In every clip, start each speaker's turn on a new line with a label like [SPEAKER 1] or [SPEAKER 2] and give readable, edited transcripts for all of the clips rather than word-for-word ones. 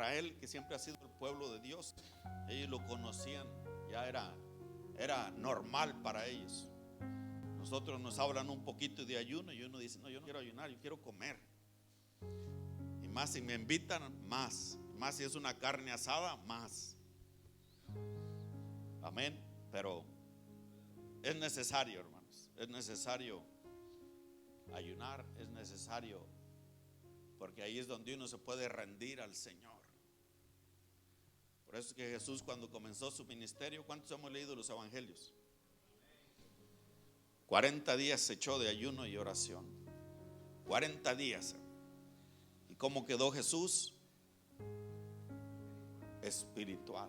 [SPEAKER 1] Israel, que siempre ha sido el pueblo de Dios, ellos lo conocían, ya era normal para ellos. Nosotros nos hablan un poquito de ayuno y uno dice, no, yo no quiero ayunar, yo quiero comer. Y más si me invitan, más si es una carne asada, más. Amén. Pero es necesario, hermanos, es necesario ayunar, es necesario, porque ahí es donde uno se puede rendir al Señor. Por eso es que Jesús, cuando comenzó su ministerio, ¿cuántos hemos leído los evangelios? 40 días se echó de ayuno y oración. 40 días. ¿Y cómo quedó Jesús? Espiritual.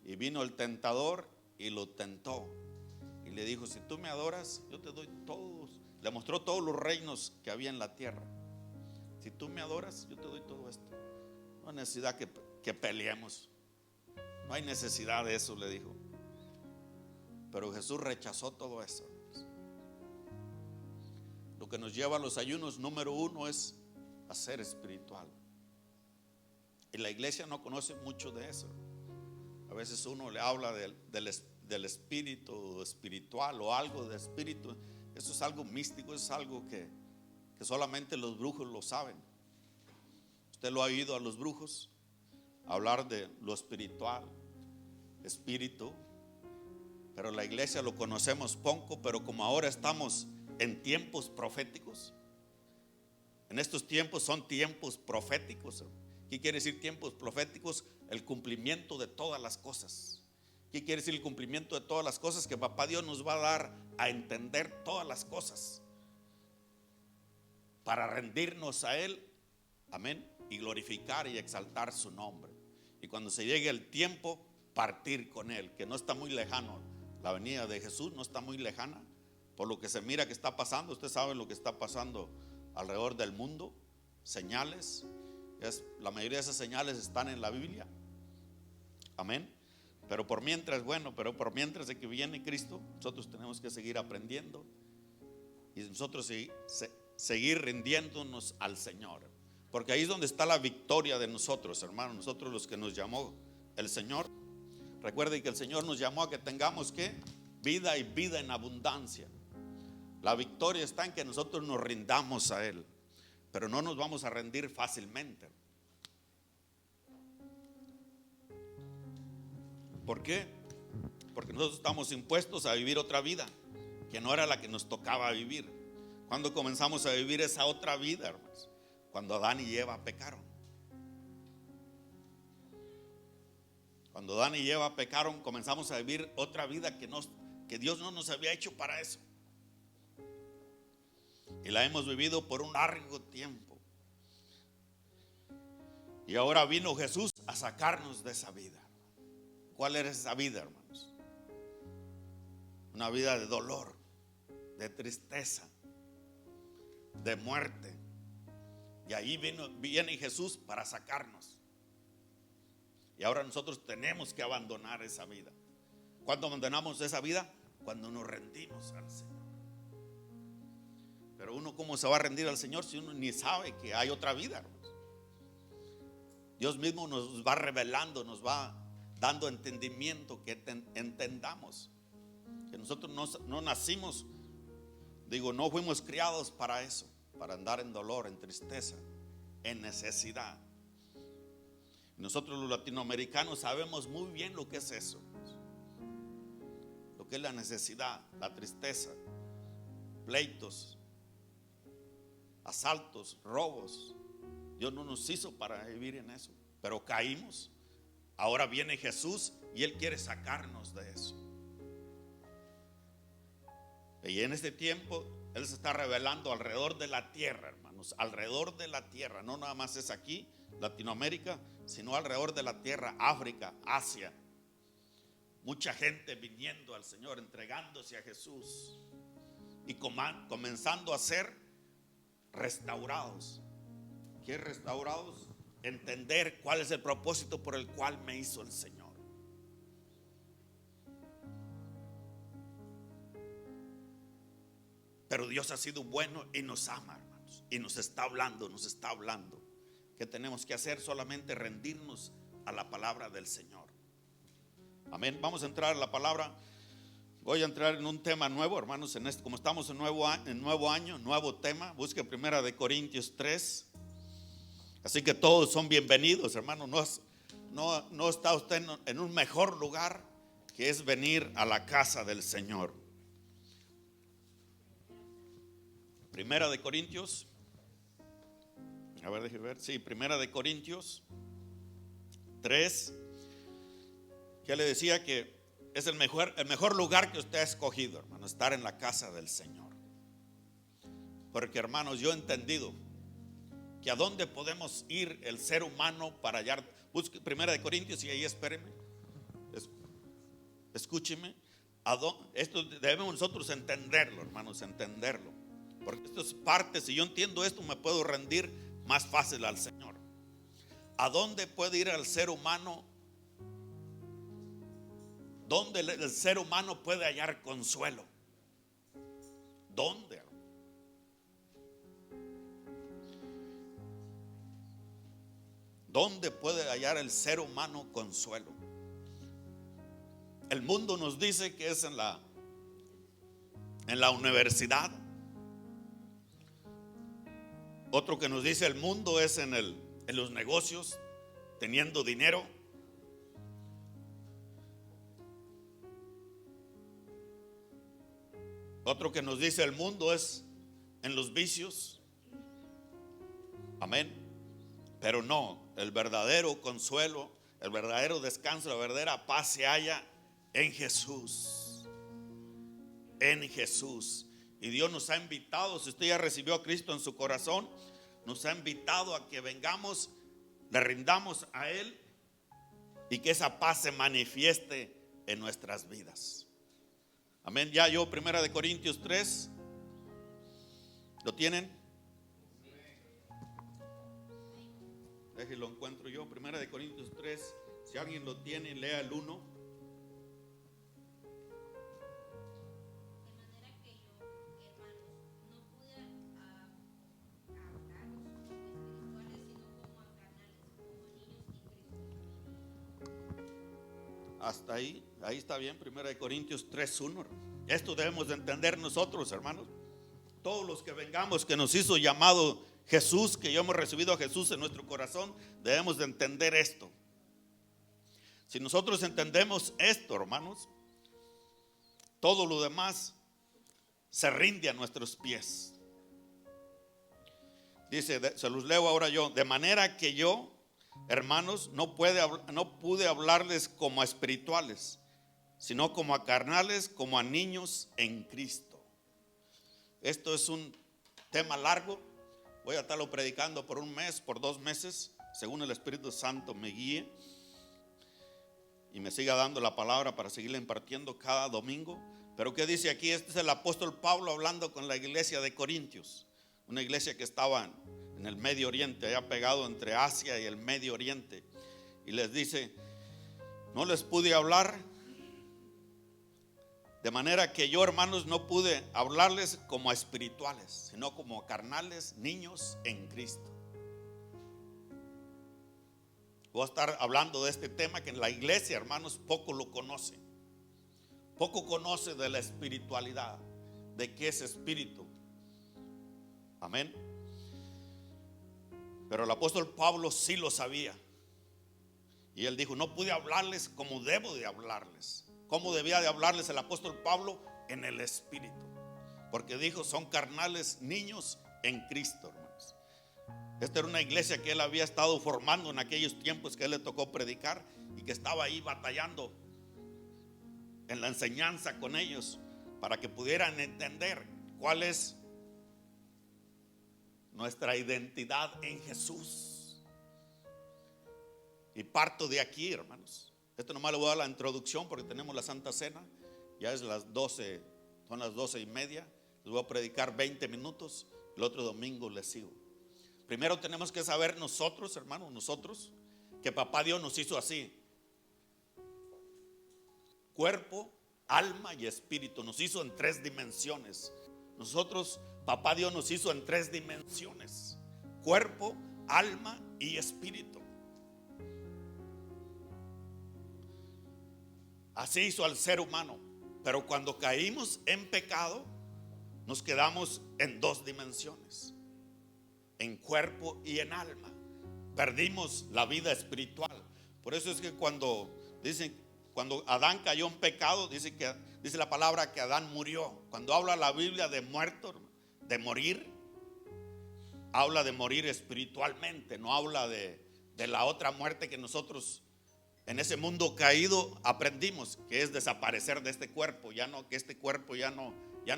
[SPEAKER 1] Y vino el tentador y lo tentó. Y le dijo, si tú me adoras, yo te doy todos. Le mostró todos los reinos que había en la tierra. Si tú me adoras, yo te doy todo esto. No hay necesidad que peleemos. No hay necesidad de eso, le dijo. Pero Jesús rechazó todo eso. Lo que nos lleva a los ayunos, número uno, es a ser espiritual. Y la iglesia no conoce mucho de eso. A veces uno le habla del espíritu espiritual o algo de espíritu. Eso es algo místico, es algo que solamente los brujos lo saben. Usted lo ha oído a los brujos hablar de lo espiritual, espíritu. Pero la iglesia lo conocemos poco, pero como ahora estamos en tiempos proféticos, en estos tiempos son tiempos proféticos. ¿Qué quiere decir tiempos proféticos? El cumplimiento de todas las cosas. ¿Qué quiere decir el cumplimiento de todas las cosas? Que papá Dios nos va a dar a entender todas las cosas para rendirnos a Él, amén, y glorificar y exaltar su nombre. Y cuando se llegue el tiempo, partir con Él, que no está muy lejano. La venida de Jesús no está muy lejana. Por lo que se mira que está pasando, usted sabe lo que está pasando alrededor del mundo, señales. La mayoría de esas señales están en la Biblia. Amén. Pero por mientras de que viene Cristo, nosotros tenemos que seguir aprendiendo y nosotros seguir rindiéndonos al Señor, porque ahí es donde está la victoria de nosotros, hermanos. Nosotros, los que nos llamó el Señor. Recuerden que el Señor nos llamó a que tengamos ¿qué? Vida y vida en abundancia. La victoria está en que nosotros nos rindamos a Él, pero no nos vamos a rendir fácilmente. ¿Por qué? Porque nosotros estamos impuestos a vivir otra vida que no era la que nos tocaba vivir. ¿Cuándo comenzamos a vivir esa otra vida, hermanos? Cuando Adán y Eva pecaron. Cuando Adán y Eva pecaron, comenzamos a vivir otra vida que Dios no nos había hecho para eso. Y la hemos vivido por un largo tiempo. Y ahora vino Jesús a sacarnos de esa vida. ¿Cuál era esa vida, hermanos? Una vida de dolor, de tristeza, de muerte. Y ahí viene Jesús para sacarnos. Y ahora nosotros tenemos que abandonar esa vida. ¿Cuándo abandonamos esa vida? Cuando nos rendimos al Señor. Pero uno, ¿cómo se va a rendir al Señor si uno ni sabe que hay otra vida, hermanos? Dios mismo nos va revelando, nos va dando entendimiento, que entendamos que nosotros no nacimos, no fuimos criados para eso, para andar en dolor, en tristeza, en necesidad. Nosotros los latinoamericanos sabemos muy bien lo que es eso, lo que es la necesidad, la tristeza, pleitos, asaltos, robos. Dios no nos hizo para vivir en eso, pero caímos. Ahora viene Jesús y Él quiere sacarnos de eso. Y en este tiempo Él se está revelando alrededor de la tierra, hermanos, alrededor de la tierra. No nada más es aquí, Latinoamérica, sino alrededor de la tierra, África, Asia. Mucha gente viniendo al Señor, entregándose a Jesús y comenzando a ser restaurados. ¿Qué restaurados? Entender cuál es el propósito por el cual me hizo el Señor. Pero Dios ha sido bueno y nos ama, hermanos, y nos está hablando que tenemos que hacer, solamente rendirnos a la palabra del Señor. Amén. Vamos a entrar a la palabra. Voy a entrar en un tema nuevo, hermanos, como estamos en nuevo año, nuevo tema. Busque 1 Corintios 3. Así que todos son bienvenidos, hermanos. No está usted en un mejor lugar, que es venir a la casa del Señor. 1 Corintios. A ver, déjeme ver. Sí, 1 Corintios 3. Que le decía que es el mejor lugar que usted ha escogido, hermano, estar en la casa del Señor. Porque, hermanos, yo he entendido que a dónde podemos ir el ser humano para hallar. Busque 1 Corintios y ahí espéreme. Escúcheme. Esto debemos nosotros entenderlo, hermanos, entenderlo. Porque esto es parte, si yo entiendo esto, me puedo rendir más fácil al Señor. ¿A dónde puede ir el ser humano? ¿Dónde el ser humano puede hallar consuelo? ¿Dónde? ¿Dónde puede hallar el ser humano consuelo? El mundo nos dice que es en la universidad. Otro que nos dice el mundo es en los negocios, teniendo dinero. Otro que nos dice el mundo es en los vicios. Amén. Pero no, el verdadero consuelo, el verdadero descanso, la verdadera paz se halla en Jesús. En Jesús. Y Dios nos ha invitado, si usted ya recibió a Cristo en su corazón, nos ha invitado a que vengamos, le rindamos a Él y que esa paz se manifieste en nuestras vidas. Amén. Ya yo, 1 Corintios 3, ¿lo tienen? Déjenlo, encuentro yo. 1 Corintios 3, si alguien lo tiene, lea el 1. Hasta ahí está bien. 1 Corintios 3:1. Esto debemos de entender nosotros, hermanos. Todos los que vengamos, que nos hizo llamado Jesús, que ya hemos recibido a Jesús en nuestro corazón, debemos de entender esto. Si nosotros entendemos esto, hermanos, todo lo demás se rinde a nuestros pies. Dice, se los leo ahora yo. De manera que yo, hermanos, no pude hablarles como a espirituales, sino como a carnales, como a niños en Cristo. Esto es un tema largo. Voy a estarlo predicando por un mes, por 2 meses, según el Espíritu Santo me guíe y me siga dando la palabra para seguirla impartiendo cada domingo. Pero ¿qué dice aquí? Este es el apóstol Pablo hablando con la iglesia de Corintios, una iglesia que estaba en el Medio Oriente, allá pegado entre Asia y el Medio Oriente. Y les dice, no les pude hablar, de manera que yo, hermanos, no pude hablarles como a espirituales, sino como a carnales, niños en Cristo. Voy a estar hablando de este tema que en la iglesia, hermanos, poco lo conoce. Poco conoce de la espiritualidad, de qué es espíritu. Amén. Pero el apóstol Pablo sí lo sabía. Y él dijo, no pude hablarles como debo de hablarles. ¿Cómo debía de hablarles el apóstol Pablo? En el espíritu. Porque dijo, son carnales niños en Cristo, hermanos. Esta era una iglesia que él había estado formando en aquellos tiempos que él le tocó predicar y que estaba ahí batallando en la enseñanza con ellos para que pudieran entender cuál es nuestra identidad en Jesús. Y parto de aquí, hermanos. Esto nomás le voy a dar la introducción porque tenemos la Santa Cena. Ya es las 12, son las 12:30. Les voy a predicar 20 minutos. El otro domingo les sigo. Primero tenemos que saber nosotros, hermanos, nosotros, que papá Dios nos hizo así. Cuerpo, alma y espíritu. Nos hizo en 3 dimensiones. Nosotros, papá Dios nos hizo en 3 dimensiones. Cuerpo, alma y espíritu. Así hizo al ser humano. Pero cuando caímos en pecado, nos quedamos en dos dimensiones, en cuerpo y en alma. Perdimos la vida espiritual. Por eso es que cuando Adán cayó en pecado, dice la palabra que Adán murió. Cuando habla la Biblia de muerto, de morir, habla de morir espiritualmente, no habla de la otra muerte que nosotros en ese mundo caído aprendimos, que es desaparecer de este cuerpo, ya no, que este cuerpo ya no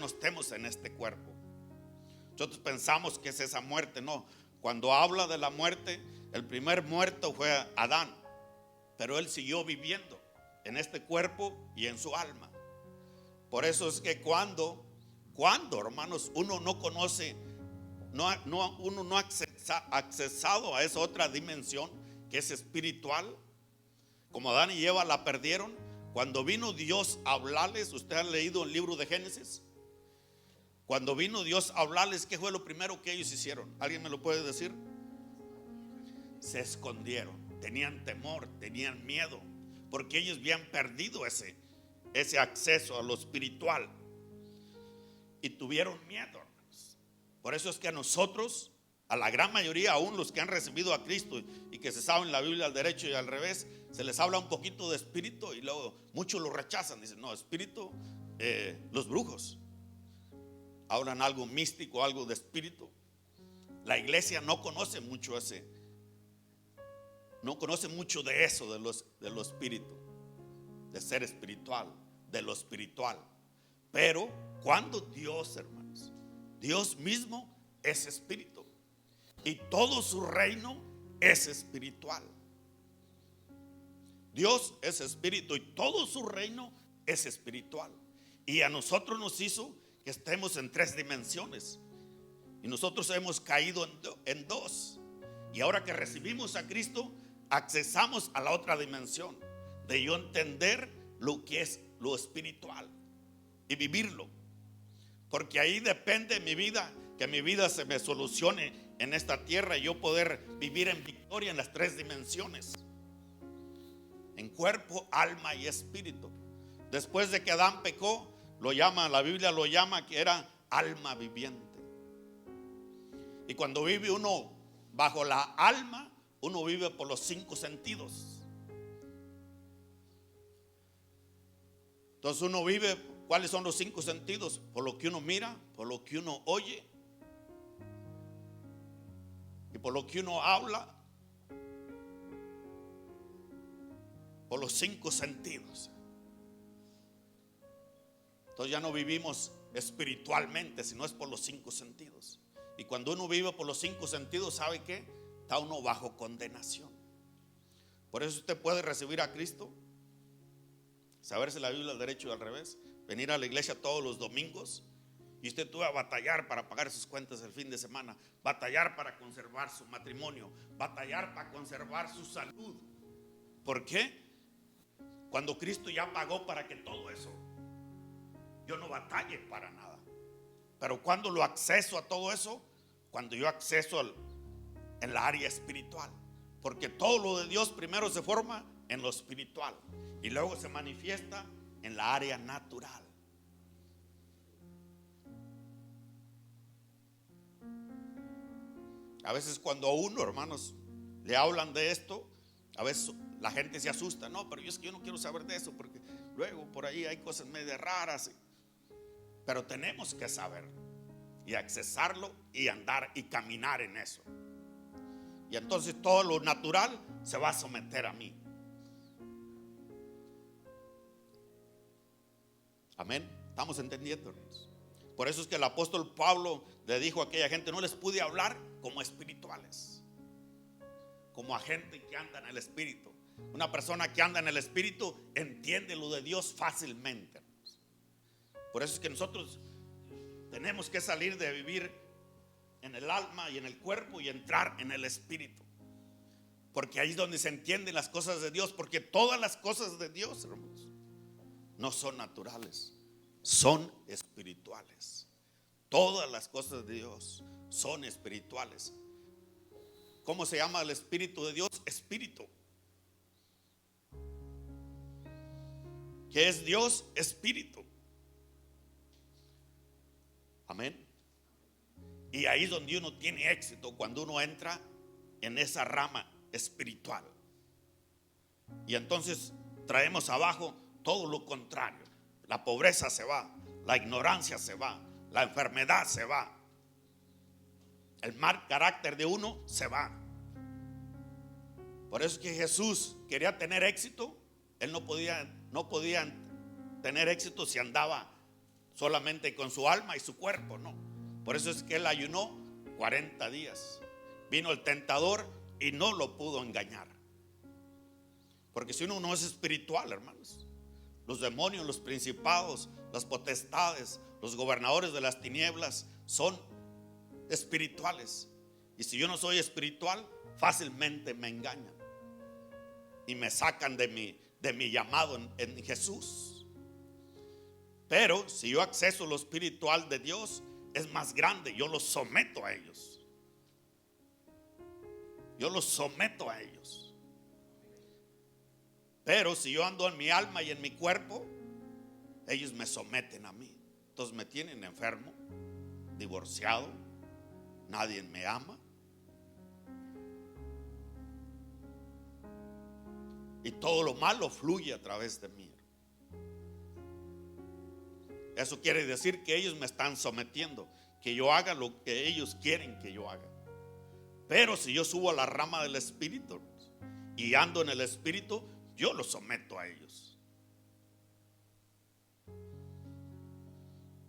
[SPEAKER 1] estemos en este cuerpo. Nosotros pensamos que es esa muerte. No, cuando habla de la muerte, el primer muerto fue Adán, pero él siguió viviendo en este cuerpo y en su alma. Por eso es que cuando hermanos, uno no conoce, uno no ha accesado a esa otra dimensión que es espiritual, como Adán y Eva la perdieron. Cuando vino Dios a hablarles, usted ha leído el libro de Génesis. Cuando vino Dios a hablarles, ¿qué fue lo primero que ellos hicieron? ¿Alguien me lo puede decir? Se escondieron, tenían temor, tenían miedo, porque ellos habían perdido ese acceso a lo espiritual y tuvieron miedo, hermanos. Por eso es que a nosotros, a la gran mayoría, aún los que han recibido a Cristo y que se saben la Biblia al derecho y al revés, se les habla un poquito de espíritu y luego muchos lo rechazan. Dicen, no, espíritu, los brujos hablan algo místico, algo de espíritu. La iglesia no conoce mucho no conoce mucho de eso, de lo espíritu, de ser espiritual, de lo espiritual. Pero cuando Dios, hermanos, Dios mismo es espíritu y todo su reino es espiritual. Dios es espíritu y todo su reino es espiritual. Y a nosotros nos hizo que estemos en tres dimensiones. Y nosotros hemos caído en dos. Y ahora que recibimos a Cristo, accesamos a la otra dimensión de yo entender lo que es lo espiritual y vivirlo. Porque ahí depende mi vida, que mi vida se me solucione en esta tierra y yo poder vivir en victoria en las tres dimensiones, en cuerpo, alma y espíritu. Después de que Adán pecó, la Biblia lo llama que era alma viviente. Y cuando vive uno bajo la alma, uno vive por los 5 sentidos. Entonces uno vive, ¿cuáles son los 5 sentidos? Por lo que uno mira, por lo que uno oye y por lo que uno habla. Por los 5 sentidos. Entonces ya no vivimos espiritualmente, sino es por los 5 sentidos. Y cuando uno vive por los 5 sentidos, ¿sabe qué? Está uno bajo condenación. Por eso usted puede recibir a Cristo, saberse la Biblia al derecho y al revés, venir a la iglesia todos los domingos y usted tuvo a batallar para pagar sus cuentas el fin de semana, batallar para conservar su matrimonio, batallar para conservar su salud. ¿Por qué? Cuando Cristo ya pagó para que todo eso yo no batalle para nada. Pero cuando lo acceso a todo eso, cuando yo acceso en la área espiritual, porque todo lo de Dios primero se forma en lo espiritual y luego se manifiesta en la área natural. A veces cuando a uno, hermanos, le hablan de esto, a veces la gente se asusta. No, pero yo no quiero saber de eso, porque luego por ahí hay cosas medio raras. Pero tenemos que saber y accesarlo y andar y caminar en eso. Y entonces todo lo natural se va a someter a mí. Amén. ¿Estamos entendiendo, hermanos? Por eso es que el apóstol Pablo le dijo a aquella gente: no les pude hablar como espirituales, como a gente que anda en el espíritu. Una persona que anda en el espíritu entiende lo de Dios fácilmente, hermanos. Por eso es que nosotros tenemos que salir de vivir en el alma y en el cuerpo y entrar en el espíritu, porque ahí es donde se entienden las cosas de Dios. Porque todas las cosas de Dios, hermanos, no son naturales, son espirituales. Todas las cosas de Dios son espirituales. ¿Cómo se llama el Espíritu de Dios? Espíritu. ¿Qué es Dios? Espíritu. Amén. Y ahí es donde uno tiene éxito, cuando uno entra en esa rama espiritual. Y entonces traemos abajo todo lo contrario. La pobreza se va, la ignorancia se va, la enfermedad se va, el mal carácter de uno se va. Por eso es que Jesús quería tener éxito. Él no podía tener éxito si andaba solamente con su alma y su cuerpo, no. Por eso es que él ayunó 40 días. Vino el tentador y no lo pudo engañar. Porque si uno no es espiritual, hermanos, los demonios, los principados, las potestades, los gobernadores de las tinieblas son espirituales. Y si yo no soy espiritual, fácilmente me engañan y me sacan de mi llamado en Jesús. Pero si yo acceso lo espiritual de Dios, es más grande. Yo los someto a ellos. Yo los someto a ellos. Pero si yo ando en mi alma y en mi cuerpo, ellos me someten a mí. Entonces me tienen enfermo, divorciado, nadie me ama. Y todo lo malo fluye a través de mí. Eso quiere decir que ellos me están sometiendo, que yo haga lo que ellos quieren que yo haga. Pero si yo subo a la rama del Espíritu y ando en el Espíritu, yo los someto a ellos.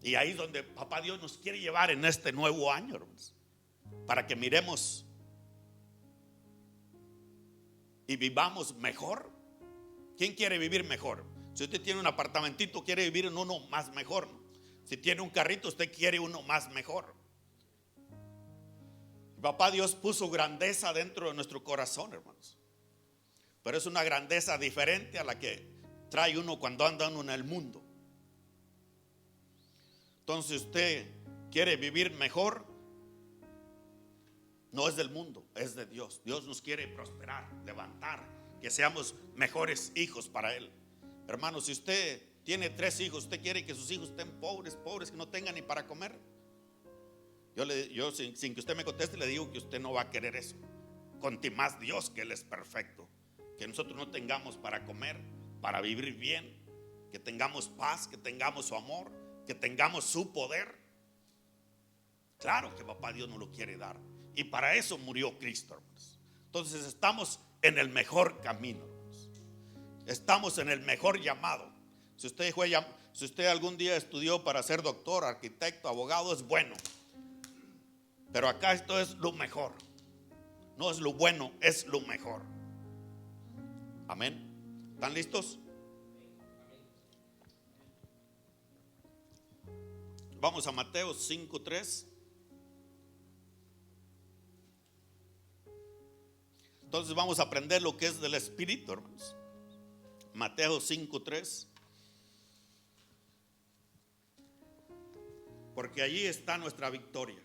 [SPEAKER 1] Y ahí es donde Papá Dios nos quiere llevar en este nuevo año, hermanos, para que miremos y vivamos mejor. ¿Quién quiere vivir mejor? Si usted tiene un apartamentito, quiere vivir en uno más mejor. Si tiene un carrito, usted quiere uno más mejor. Papá Dios puso grandeza dentro de nuestro corazón, hermanos. Pero es una grandeza diferente a la que trae uno cuando anda uno en el mundo. Entonces usted quiere vivir mejor, no es del mundo, es de Dios. Dios nos quiere prosperar, levantar, que seamos mejores hijos para Él. Hermano, si usted tiene 3 hijos, usted quiere que sus hijos estén pobres, que no tengan ni para comer. Yo sin que usted me conteste, le digo que usted no va a querer eso. Conti más Dios, que Él es perfecto. Que nosotros no tengamos para comer, para vivir bien, que tengamos paz, que tengamos su amor, que tengamos su poder. Claro que Papá Dios nos lo quiere dar. Y para eso murió Cristo, hermanos. Entonces estamos en el mejor camino, hermanos. Estamos en el mejor llamado. Si usted algún día estudió para ser doctor, arquitecto, abogado, es bueno. Pero acá esto es lo mejor. No es lo bueno, es lo mejor. Amén. ¿Están listos? Vamos a Mateo 5:3. Entonces vamos a aprender lo que es del Espíritu, hermanos. Mateo 5:3. Porque allí está nuestra victoria.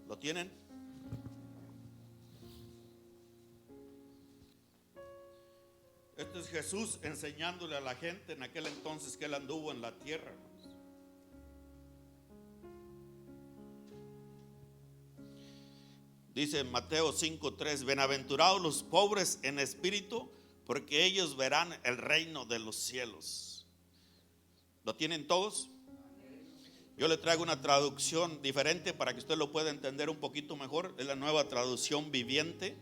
[SPEAKER 1] ¿Lo tienen? Este es Jesús enseñándole a la gente en aquel entonces que Él anduvo en la tierra, hermanos. Dice en Mateo 5:3: bienaventurados los pobres en espíritu, porque ellos verán el reino de los cielos. ¿Lo tienen todos? Yo le traigo una traducción diferente para que usted lo pueda entender un poquito mejor. Es la Nueva Traducción Viviente.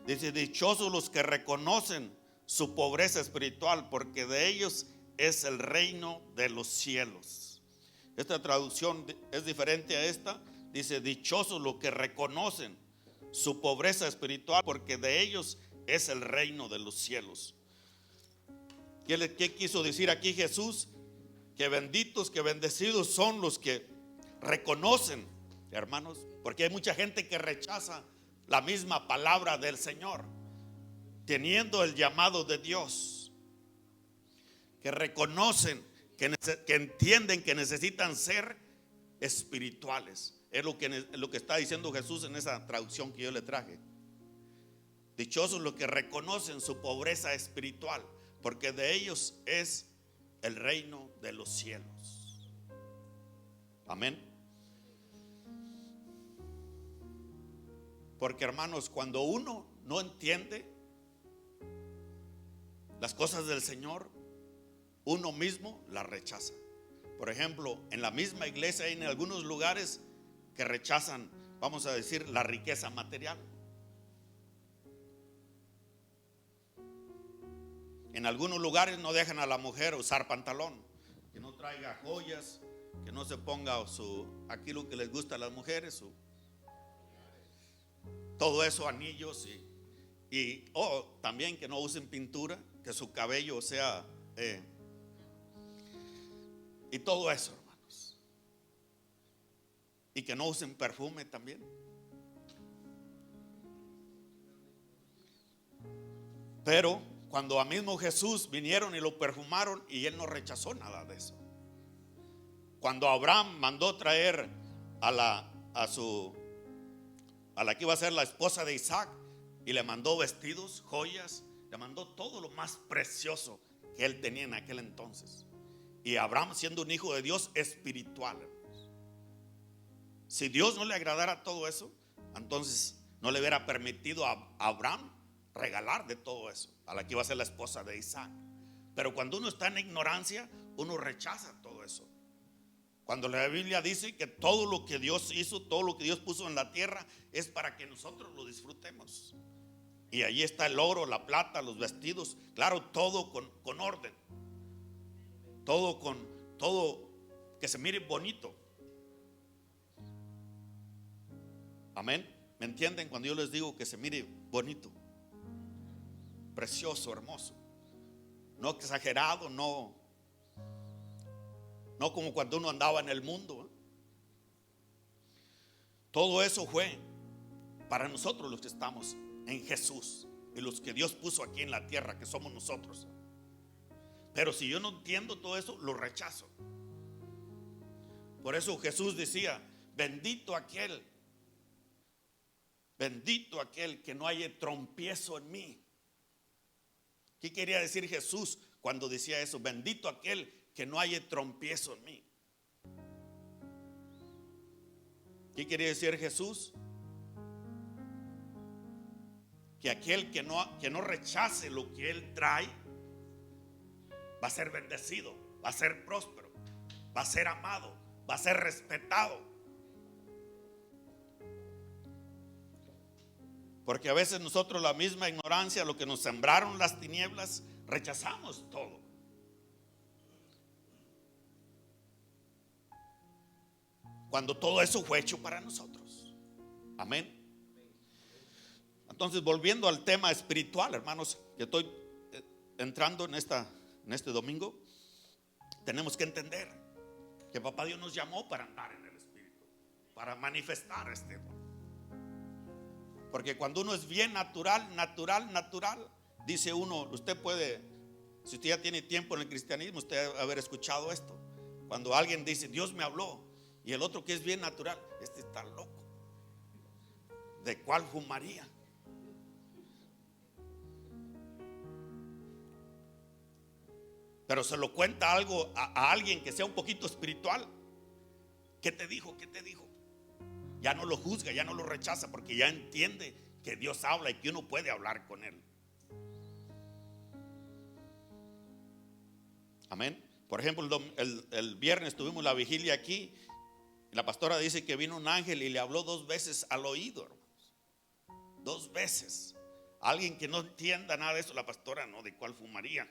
[SPEAKER 1] Dice: dichosos los que reconocen su pobreza espiritual, porque de ellos es el reino de los cielos. Esta traducción es diferente a esta. Dice: dichosos los que reconocen su pobreza espiritual, porque de ellos es el reino de los cielos. ¿Qué quiso decir aquí Jesús? Que benditos, que bendecidos son los que reconocen, hermanos, porque hay mucha gente que rechaza la misma palabra del Señor, teniendo el llamado de Dios, que reconocen, que entienden que necesitan ser espirituales. Es lo que está diciendo Jesús en esa traducción que yo le traje. Dichosos los que reconocen su pobreza espiritual, porque de ellos es el reino de los cielos. Amén. Porque, hermanos, cuando uno no entiende las cosas del Señor, uno mismo las rechaza. Por ejemplo, en la misma iglesia hay en algunos lugares que rechazan, vamos a decir, la riqueza material. En algunos lugares no dejan a la mujer usar pantalón, que no traiga joyas, que no se ponga aquí lo que les gusta a las mujeres, todo eso, anillos y también que no usen pintura, que su cabello sea y todo eso, hermanos, y que no usen perfume también. Pero cuando a mismo Jesús vinieron y lo perfumaron, y él no rechazó nada de eso. Cuando Abraham mandó traer a la que iba a ser la esposa de Isaac, y le mandó vestidos, joyas, le mandó todo lo más precioso que él tenía en aquel entonces. Y Abraham, siendo un hijo de Dios espiritual, si Dios no le agradara todo eso, entonces no le hubiera permitido a Abraham regalar de todo eso a la que iba a ser la esposa de Isaac. Pero cuando uno está en ignorancia, uno rechaza todo eso. Cuando la Biblia dice que todo lo que Dios hizo, todo lo que Dios puso en la tierra, es para que nosotros lo disfrutemos. Y allí está el oro, la plata, los vestidos, claro, todo con orden, todo que se mire bonito. Amén. ¿Me entienden cuando yo les digo que se mire bonito, precioso, hermoso? No exagerado, no como cuando uno andaba en el mundo. Todo eso fue para nosotros los que estamos en Jesús y los que Dios puso aquí en la tierra, que somos nosotros. Pero si yo no entiendo todo eso, lo rechazo. Por eso Jesús decía: bendito aquel que no haya tropiezo en mí. ¿Qué quería decir Jesús cuando decía eso? Bendito aquel que no haya tropiezo en mí. ¿Qué quería decir Jesús? Que aquel que no rechace lo que él trae va a ser bendecido, va a ser próspero, va a ser amado, va a ser respetado. Porque a veces nosotros, la misma ignorancia, lo que nos sembraron las tinieblas, rechazamos todo. Cuando todo eso fue hecho para nosotros. Amén. Entonces, volviendo al tema espiritual, hermanos, que estoy entrando en este domingo, tenemos que entender que Papá Dios nos llamó para andar en el Espíritu, para manifestar este don. Porque cuando uno es bien natural, dice uno, usted puede, si usted ya tiene tiempo en el cristianismo, usted debe haber escuchado esto. Cuando alguien dice, Dios me habló, y el otro que es bien natural, este está loco. ¿De cuál fumaría? Pero se lo cuenta algo a alguien que sea un poquito espiritual. ¿Qué te dijo? ¿Qué te dijo? Ya no lo juzga, ya no lo rechaza, porque ya entiende que Dios habla y que uno puede hablar con él. Amén. Por ejemplo, el viernes tuvimos la vigilia aquí. Y la pastora dice que vino un ángel y le habló 2 veces al oído, hermanos. 2 veces. Alguien que no entienda nada de eso, la pastora no, ¿de cuál fumaría?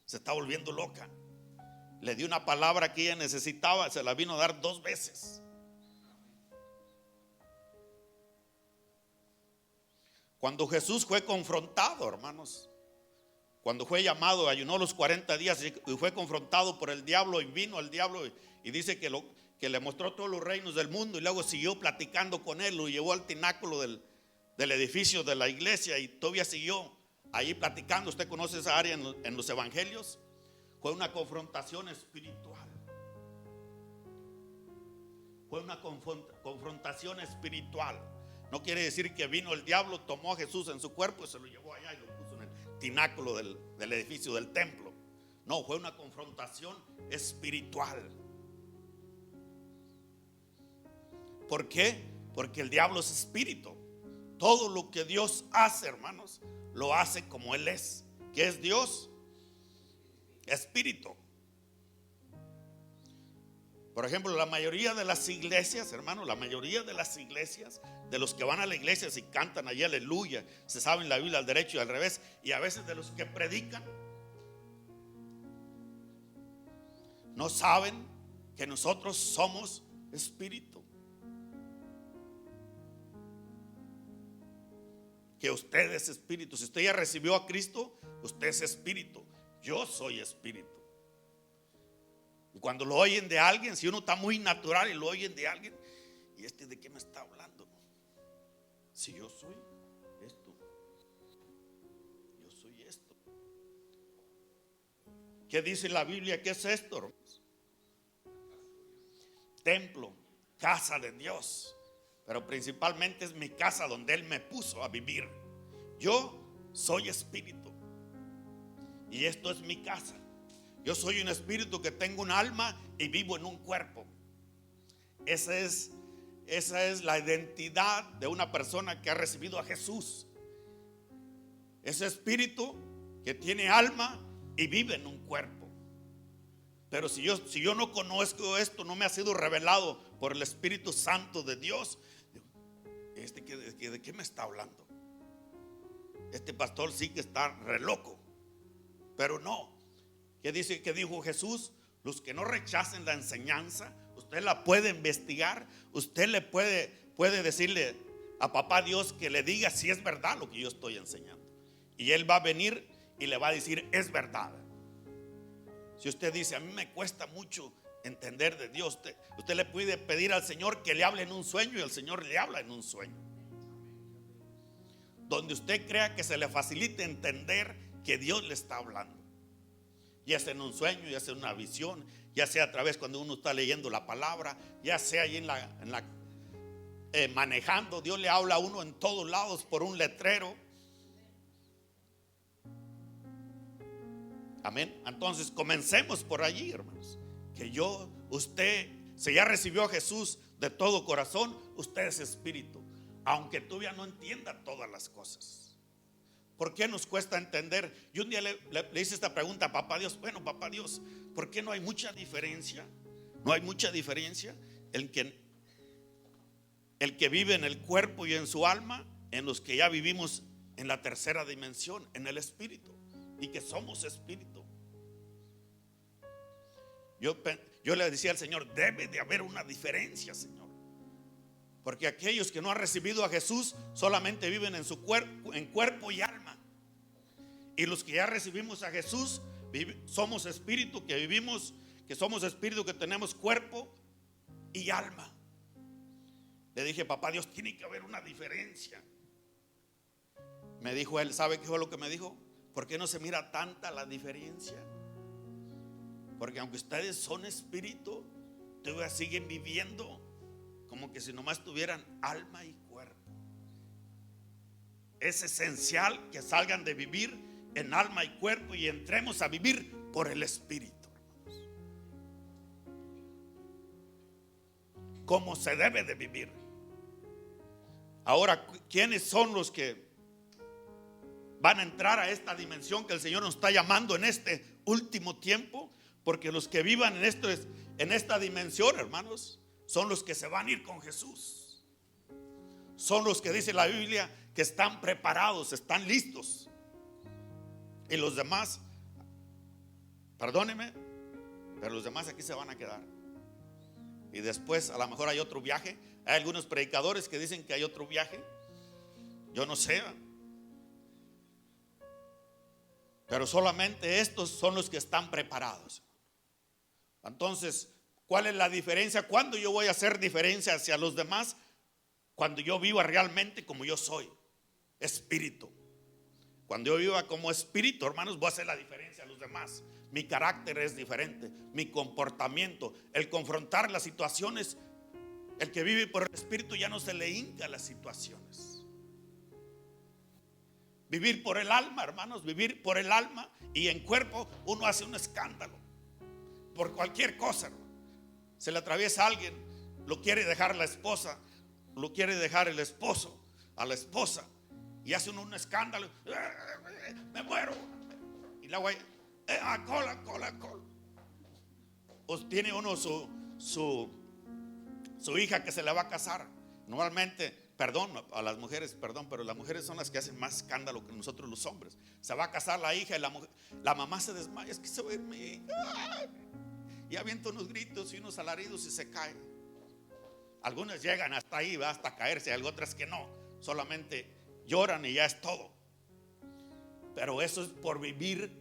[SPEAKER 1] Se está volviendo loca. Le dio una palabra que ella necesitaba, se la vino a dar 2 veces. Cuando Jesús fue confrontado, hermanos, cuando fue llamado, ayunó los 40 días y fue confrontado por el diablo, y vino el diablo y dice que que le mostró todos los reinos del mundo y luego siguió platicando con él, lo llevó al pináculo del edificio de la iglesia y todavía siguió ahí platicando. Usted conoce esa área en los evangelios. Fue una confrontación espiritual. Fue una confrontación espiritual. No quiere decir que vino el diablo, tomó a Jesús en su cuerpo y se lo llevó allá y lo puso en el pináculo del edificio del templo. No, fue una confrontación espiritual. ¿Por qué? Porque el diablo es espíritu. Todo lo que Dios hace, hermanos, lo hace como Él es. ¿Qué es Dios? Espíritu. Por ejemplo, la mayoría de las iglesias, hermanos, la mayoría de las iglesias, de los que van a la iglesia y cantan allí aleluya, se saben la Biblia al derecho y al revés, y a veces de los que predican, no saben que nosotros somos espíritu. Que usted es espíritu. Si usted ya recibió a Cristo, usted es espíritu. Yo soy espíritu. Y cuando lo oyen de alguien, si uno está muy natural y lo oyen de alguien, ¿y de qué me está hablando? Si yo soy esto, yo soy esto. ¿Qué dice la Biblia? ¿Qué es esto, hermanos? Templo, casa de Dios. Pero principalmente es mi casa donde Él me puso a vivir. Yo soy espíritu y esto es mi casa. Yo soy un espíritu que tengo un alma y vivo en un cuerpo. Esa es la identidad de una persona que ha recibido a Jesús. Ese espíritu que tiene alma y vive en un cuerpo. Pero si yo no conozco esto, no me ha sido revelado por el Espíritu Santo de Dios, ¿de qué me está hablando? Este pastor sí que está re loco. Pero no. ¿Qué dice? ¿Qué dijo Jesús? Los que no rechacen la enseñanza, usted la puede investigar. Usted le puede decirle a papá Dios que le diga si es verdad lo que yo estoy enseñando. Y Él va a venir y le va a decir es verdad. Si usted dice a mí me cuesta mucho entender de Dios, usted le puede pedir al Señor que le hable en un sueño y el Señor le habla en un sueño. Donde usted crea que se le facilite entender que Dios le está hablando. Ya sea en un sueño, ya sea en una visión, ya sea a través cuando uno está leyendo la palabra, ya sea ahí manejando. Dios le habla a uno en todos lados por un letrero. Amén. Entonces comencemos por allí, hermanos. Que usted, si ya recibió a Jesús de todo corazón, usted es espíritu. Aunque todavía no entienda todas las cosas. ¿Por qué nos cuesta entender? Yo un día le hice esta pregunta a papá Dios. Bueno, papá Dios, ¿por qué no hay mucha diferencia? No hay mucha diferencia el que vive en el cuerpo y en su alma, en los que ya vivimos en la tercera dimensión, en el espíritu, y que somos espíritu. Yo le decía al Señor, debe de haber una diferencia, Señor. Porque aquellos que no han recibido a Jesús solamente viven en su cuerpo y alma. Y los que ya recibimos a Jesús somos espíritu que vivimos, que somos espíritu que tenemos cuerpo y alma. Le dije, papá Dios, tiene que haber una diferencia. Me dijo él, ¿sabe qué fue lo que me dijo? ¿Por qué no se mira tanta la diferencia? Porque aunque ustedes son espíritu, todavía siguen viviendo como que si nomás tuvieran alma y cuerpo. Es esencial que salgan de vivir en alma y cuerpo y entremos a vivir por el espíritu, hermanos. Como se debe de vivir. Ahora, ¿quiénes son los que van a entrar a esta dimensión que el Señor nos está llamando en este último tiempo? Porque los que vivan en esta dimensión, hermanos, son los que se van a ir con Jesús. Son los que dice la Biblia que están preparados, están listos. Y los demás, perdóneme, pero los demás aquí se van a quedar. Y después a lo mejor hay otro viaje. Hay algunos predicadores que dicen que hay otro viaje. Yo no sé. Pero solamente estos son los que están preparados. Entonces, ¿Cuál es la diferencia? ¿Cuándo yo voy a hacer diferencia hacia los demás? Cuando yo viva realmente como yo soy, espíritu. Cuando yo viva como espíritu, hermanos, voy a hacer la diferencia a los demás. Mi carácter es diferente, mi comportamiento, el confrontar las situaciones. El que vive por el espíritu ya no se le hinca las situaciones. Vivir por el alma, hermanos, vivir por el alma, y en cuerpo uno hace un escándalo por cualquier cosa, hermano. Se le atraviesa a alguien, lo quiere dejar la esposa, lo quiere dejar el esposo a la esposa, y hace un escándalo. Me muero. Y luego hay cola. O tiene uno su hija que se le va a casar. Normalmente, perdón a las mujeres, perdón, pero las mujeres son las que hacen más escándalo que nosotros los hombres. Se va a casar la hija y la mamá se desmaya. Es que se va a ir mi hija. Y avienta unos gritos y unos alaridos y se cae. Algunas llegan hasta ahí, va hasta caerse. Hay otras que no, solamente lloran y ya es todo. Pero eso es por vivir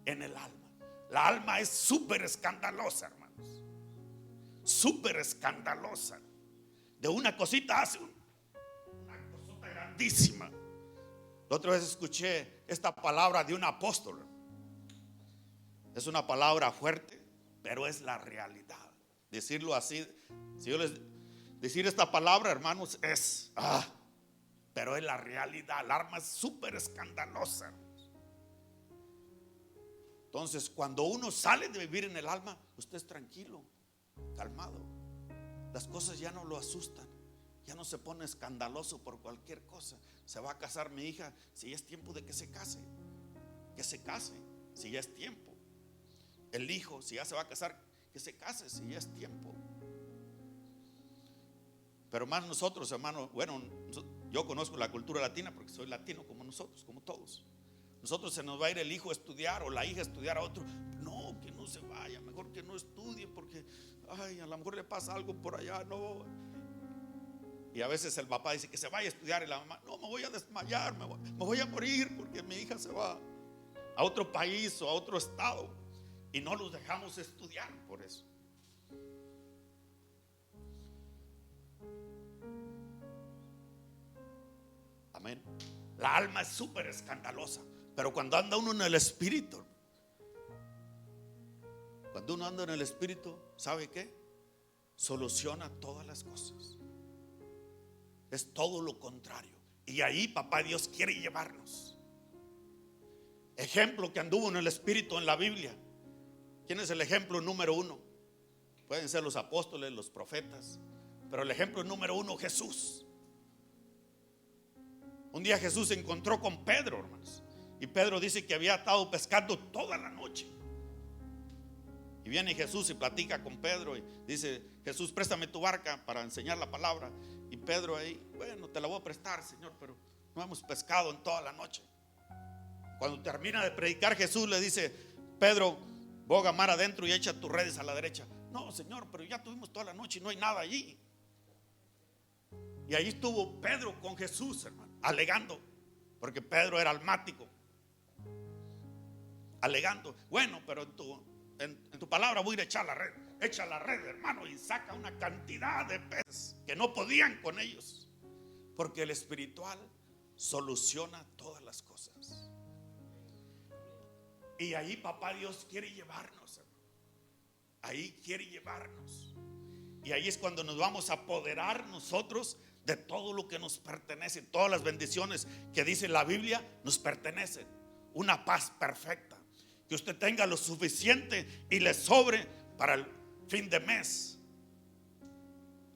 [SPEAKER 1] en el alma. La alma es súper escandalosa, hermanos. Súper escandalosa. De una cosita hace una cosota grandísima. La otra vez escuché esta palabra de un apóstol. Es una palabra fuerte, pero es la realidad. Decirlo así, si yo les decir esta palabra, hermanos, es pero es la realidad. El alma es súper escandalosa. Entonces, cuando uno sale de vivir en el alma, usted es tranquilo, calmado. Las cosas ya no lo asustan, ya no se pone escandaloso por cualquier cosa. Se va a casar mi hija, si ya es tiempo de que se case, si ya es tiempo. El hijo, si ya se va a casar, que se case, si ya es tiempo. Pero más nosotros, hermano, bueno, yo conozco la cultura latina porque soy latino como nosotros, como todos. Nosotros se nos va a ir el hijo a estudiar o la hija a estudiar a otro. No, que no se vaya, mejor que no estudie porque a lo mejor le pasa algo por allá, no. Y a veces el papá dice que se vaya a estudiar y la mamá, no, me voy a desmayar, me voy a morir porque mi hija se va a otro país o a otro estado. Y no los dejamos estudiar por eso. Amén. La alma es súper escandalosa. Pero cuando anda uno en el espíritu, ¿sabe qué? Soluciona todas las cosas. Es todo lo contrario. Y ahí papá Dios quiere llevarnos. Ejemplo que anduvo en el espíritu en la Biblia. ¿Quién es el ejemplo número uno? Pueden ser los apóstoles, los profetas, pero el ejemplo número uno, Jesús. Un día Jesús se encontró con Pedro, hermanos, y Pedro dice que había estado pescando toda la noche. Y viene Jesús y platica con Pedro y dice: Jesús, préstame tu barca para enseñar la palabra. Y Pedro ahí, bueno, te la voy a prestar, Señor, pero no hemos pescado en toda la noche. Cuando termina de predicar, Jesús le dice: Pedro, boga mar adentro y echa tus redes a la derecha. No, Señor, pero ya tuvimos toda la noche y no hay nada allí. Y ahí estuvo Pedro con Jesús, hermano, alegando, porque Pedro era almático. Alegando, bueno, pero en tu palabra voy a ir a echar la red. Echa la red, hermano, y saca una cantidad de peces que no podían con ellos, porque el espiritual soluciona todas las cosas. Y ahí papá Dios quiere llevarnos, hermano. Ahí quiere llevarnos. Y ahí es cuando nos vamos a apoderar nosotros de todo lo que nos pertenece. Todas las bendiciones que dice la Biblia nos pertenecen. Una paz perfecta, que usted tenga lo suficiente y le sobre para el fin de mes,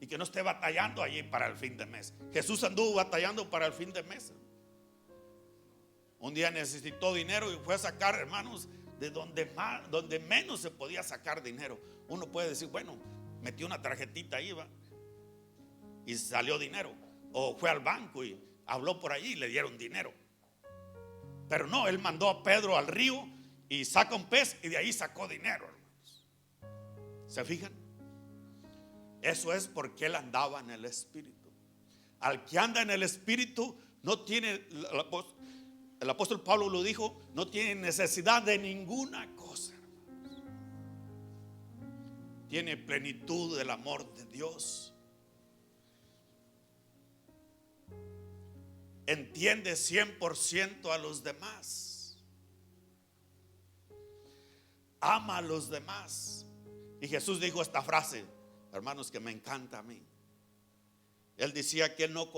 [SPEAKER 1] y que no esté batallando allí para el fin de mes. Jesús anduvo batallando para el fin de mes. Un día necesitó dinero y fue a sacar, hermanos, de donde menos se podía sacar dinero. Uno puede decir, bueno, metió una tarjetita ahí, ¿va? Y salió dinero. O fue al banco y habló por allí y le dieron dinero. Pero no, él mandó a Pedro al río y saca un pez y de ahí sacó dinero, hermanos. ¿Se fijan? Eso es porque él andaba en el espíritu. Al que anda en el espíritu no tiene, el apóstol Pablo lo dijo, no tiene necesidad de ninguna cosa, hermanos. tiene plenitud del amor de Dios. Entiende 100% a los demás. Ama a los demás. Y Jesús dijo esta frase, hermanos, que me encanta a mí. Él decía que él no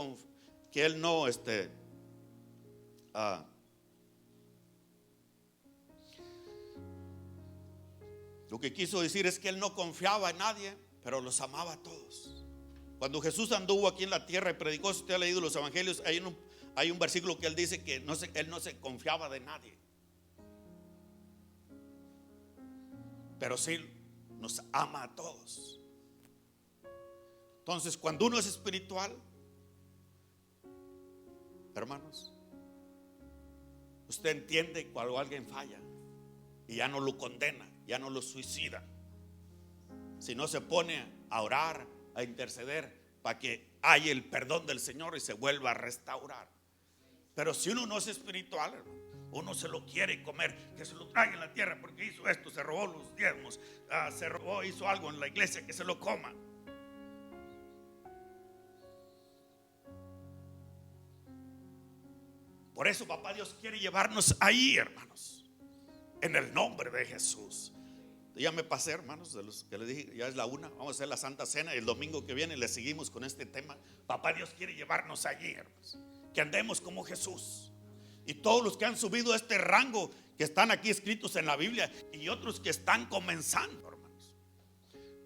[SPEAKER 1] lo que quiso decir es que él no confiaba en nadie, pero los amaba a todos. Cuando Jesús anduvo aquí en la tierra y predicó, si usted ha leído los evangelios, hay un versículo que él dice que él no se confiaba de nadie, pero sí nos ama a todos. Entonces, cuando uno es espiritual, hermanos, usted entiende cuando alguien falla y ya no lo condena, ya no lo suicida, sino se pone a orar, a interceder para que haya el perdón del Señor y se vuelva a restaurar. Pero si uno no es espiritual, uno se lo quiere comer, que se lo traiga en la tierra porque hizo esto, se robó los diezmos, se robó, hizo algo en la iglesia, que se lo coma. Por eso papá Dios quiere llevarnos ahí, hermanos, en el nombre de Jesús. Ya me pasé, hermanos, de los que les dije, ya es la 1, vamos a hacer la Santa Cena y el domingo que viene le seguimos con este tema. Papá Dios quiere llevarnos allí, hermanos, que andemos como Jesús. Y todos los que han subido a este rango, que están aquí escritos en la Biblia, y otros que están comenzando, hermanos.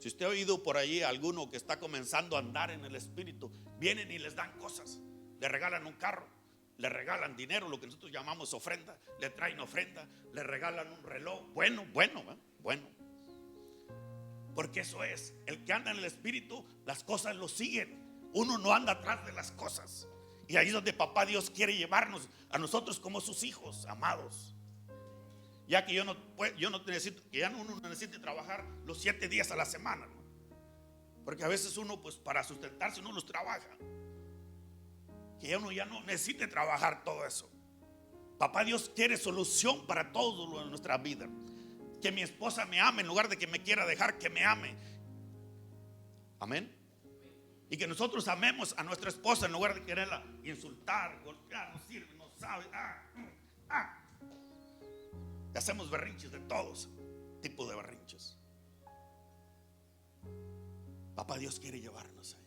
[SPEAKER 1] Si usted ha oído por ahí a alguno que está comenzando a andar en el Espíritu, vienen y les dan cosas, le regalan un carro, le regalan dinero, lo que nosotros llamamos ofrenda, le traen ofrenda, le regalan un reloj. Bueno. Porque eso es, el que anda en el Espíritu, las cosas lo siguen. Uno no anda atrás de las cosas. Y ahí es donde papá Dios quiere llevarnos a nosotros como sus hijos amados. Ya que yo no necesito, que ya uno no necesite trabajar los 7 días a la semana, ¿no? Porque a veces uno, pues para sustentarse, uno los trabaja. Que uno ya no necesite trabajar todo eso. Papá Dios quiere solución para todo lo de nuestra vida. Que mi esposa me ame en lugar de que me quiera dejar, que me ame. Amén. Y que nosotros amemos a nuestra esposa en lugar de quererla insultar, golpear, no sirve, no sabe. Y hacemos berrinches de todos tipos de berrinches. Papá Dios quiere llevarnos ahí.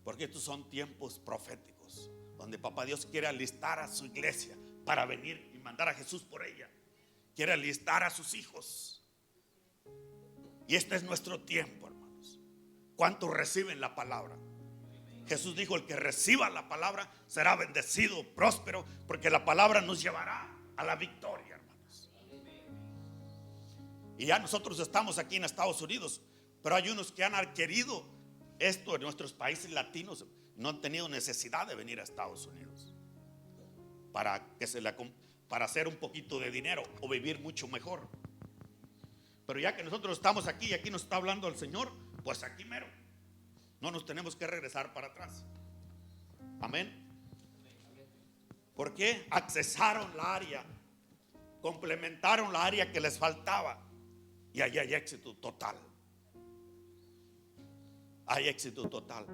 [SPEAKER 1] Porque estos son tiempos proféticos, donde papá Dios quiere alistar a su iglesia para venir y mandar a Jesús por ella. Quiere alistar a sus hijos. Y este es nuestro tiempo, hermanos. ¿Cuántos reciben la palabra? Jesús dijo, el que reciba la palabra será bendecido, próspero, porque la palabra nos llevará a la victoria, hermanos. Y ya nosotros estamos aquí en Estados Unidos, pero hay unos que han adquirido esto en nuestros países latinos, no han tenido necesidad de venir a Estados Unidos para hacer un poquito de dinero o vivir mucho mejor. Pero ya que nosotros estamos aquí y aquí nos está hablando el Señor, pues aquí mero, no nos tenemos que regresar para atrás. Amén. Porque accesaron la área, complementaron la área que les faltaba, y allí hay éxito total. Hay éxito total.